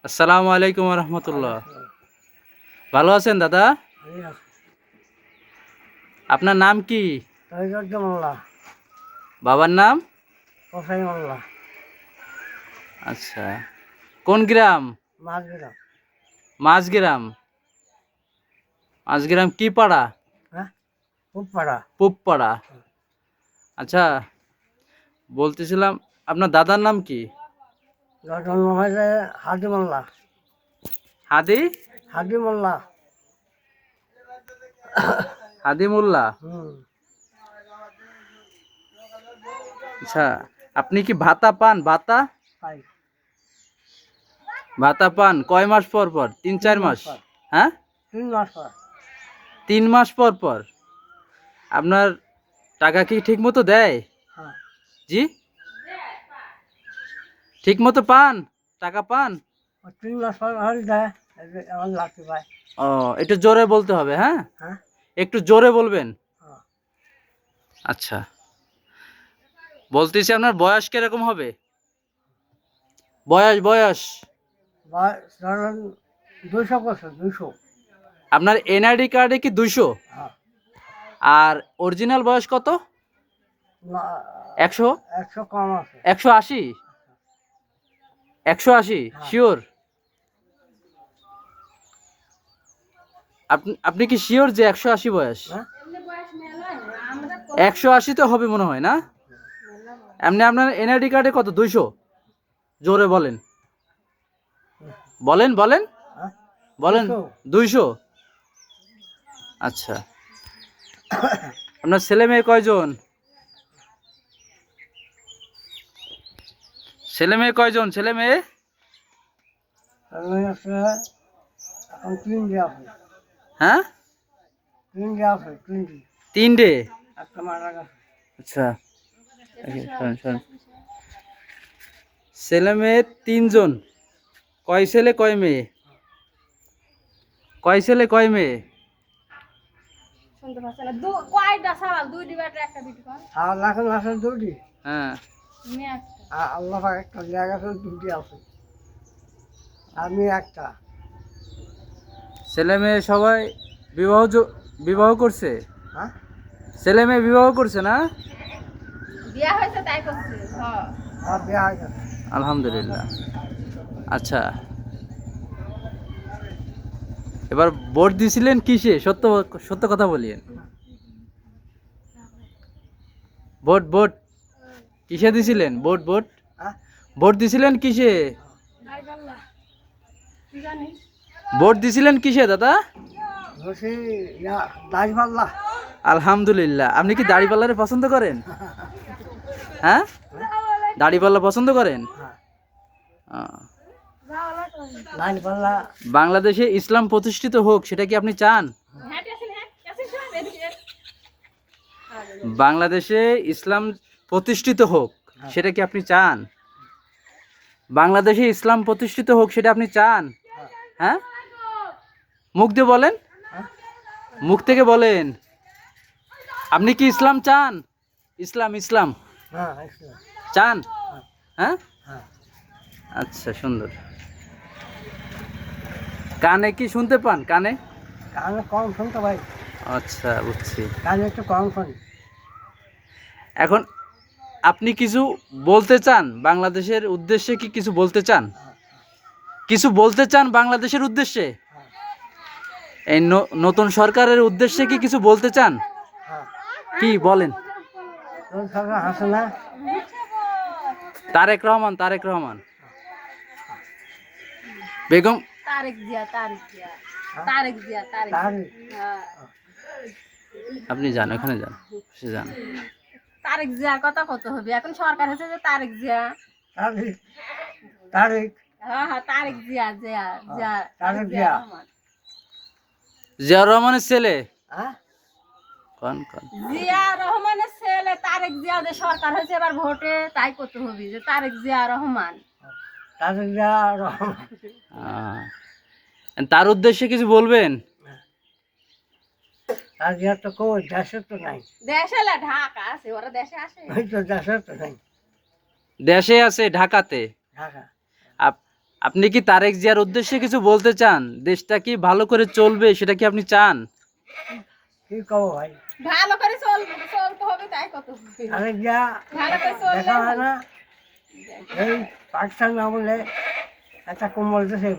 আসসালামু আলাইকুম রহমতুল্লাহ। ভালো আছেন দাদা? আপনার নাম কি? বাবার নাম? আচ্ছা, কোন গ্রাম? মাঝগ্রাম। মাঝগ্রাম কি পাড়া? পুবপাড়া। আচ্ছা, বলতেছিলাম আপনার দাদার নাম কি? হাদি হাদিমুল্লাহ। আচ্ছা, আপনি কি ভাতা পান? ভাতা ভাতা পান কয় মাস পর পর? 3-4 মাস? হ্যাঁ, 3 মাস পর পর। আপনার টাকা কি ঠিক মতো দেয়? জি, ঠিক মতো পান? টাকা পান? ও, একটু জোরে বলতে হবে। হ্যাঁ, একটু জোরে বলবেন। আচ্ছা, বলতেছি আপনার বয়স কিরকম হবে? বয়স 200 আপনার এনআইডি কার্ডে কি 200? আর অরিজিনাল বয়স কত? 100? 180? 180 শিওর? আপনি কি শিওর যে 180 বয়স? 180 তো হবে মনে হয় না? এমনি আপনার এনআইডি কার্ডে কত? 200? জোরে বলেন, বলেন বলেন বলেন। 200? আচ্ছা, আপনার ছেলে মেয়ে কয়জন? ছেলে মেয়ে কয়জন? ছেলে মেয়ে হ্যাঁ, 3টে। আচ্ছা, ছেলে মেয়ে 3জন। কয় ছেলে কয় মেয়ে? কয় ছেলে কয় মেয়ে? হ্যাঁ, আমি একটা ছেলে মেয়ে সবাই বিবাহ করছে? হ্যাঁ ছেলে মেয়ে বিবাহ করছে না? বিয়া হয়েছে তাই করছে। বিয়ে হয়ে গেছে। আলহামদুলিল্লাহ। আচ্ছা, এবার ভোট দিছিলেন কিসে? সত্য সত্য কথা বলিয়েন। ভোট কিসে দিছিলেন? ভোট হ্যাঁ ভোট দিছিলেন কিসে? ভোট দিছিলেন কিসে দাদা? বলছি দাঁড়িপাল্লা আলহামদুলিল্লাহ। আপনি কি দাড়িপাল্লারে পছন্দ করেন? হ্যাঁ, দাড়িপাল্লা পছন্দ করেন? আহ, দাঁড়িপাল্লা বাংলাদেশে ইসলাম প্রতিষ্ঠিত হোক, সেটা কি আপনি চান? বাংলাদেশে ইসলাম প্রতিষ্ঠিত হোক, সেটা কি আপনি চান? বাংলাদেশে ইসলাম প্রতিষ্ঠিত হোক, সেটা আপনি চান? হ্যাঁ, মুখ দিয়ে বলেন, মুখ থেকে বলেন। আপনি কি ইসলাম চান? ইসলাম ইসলাম চান? হ্যাঁ, আচ্ছা, সুন্দর। কানে কি শুনতে পান? কানে? কানে কম শুনতো ভাই, আচ্ছা, বুঝছি। কানে একটু কম শুনি। এখন আপনি কিছু বলতে চান বাংলাদেশের উদ্দেশ্যে? কি কিছু বলতে চান? কিছু বলতে চান বাংলাদেশের উদ্দেশ্যে? এই নতুন সরকারের উদ্দেশ্যে কি কিছু বলতে চান? কি বলেন? হাসে না তারেক রহমান, তারেক রহমান, বেগম তারেক জিয়া, তারেক জিয়া, তারেক জিয়া, তারেক হ্যাঁ। আপনি যান, ওখানে যান, সে যান। তারেক জিয়ার কথা কত হবে? এখন সরকার হচ্ছে যে তারেক জিয়া। তারিখ তারিখ হ্যাঁ হ্যাঁ, তারেক জিয়া, জিয়া জিয়া, তারেক জিয়া জিয়া। রহমান। জিয়াউর রহমানের ছেলে। হ্যাঁ কোন কোন? জিয়া রহমানের ছেলে তারেক জিয়া। যে সরকার হয়েছে এবার ভোটে, তাই কত হবে যে তারেক জিয়া রহমান। তারিখ জিয়া রহমান। তার উদ্দেশ্যে কিছু বলবেন? তার জিয়া তো কই দেশে তো নাই। দেশে না, ঢাকা আছে, ওরা দেশে আসে। ওই তো দেশে তো নাই, দেশে আছে, ঢাকাতে। ঢাকা। আপনি কি তারেক জিয়ার উদ্দেশ্যে কিছু বলতে চান? দেশটা কি ভালো করে চলবে সেটা কি আপনি চান? কি কব ভাই, ভালো করে চলতে হবে, তাই কত হবে। তারেক জিয়া ভালো করে চললে দেখা হয় না, এই পাকিস্তান আমলে একটা কম্বল তো সেই